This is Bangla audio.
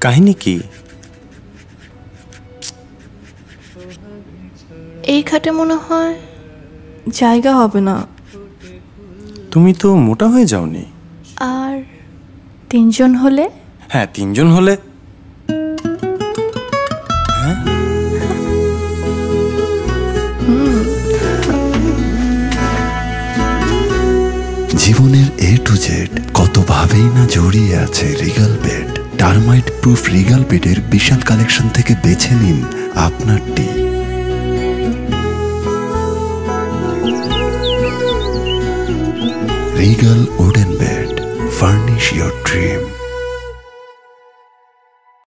কাহিনী কি? এই খাটে মনে হয় জায়গা হবে না। তুমি তো মোটা হয়ে যাওনি। আর 3 জন হলে? হ্যাঁ, 3 জন হলে। হ্যাঁ, জীবনের A to Z কতভাবেই না জড়িয়ে আছে Regal bed. Termite proof Regal বেডের বিশাল কালেকশন থেকে বেছে নিন আপনারটি। Regal wooden bed, furnish your dream.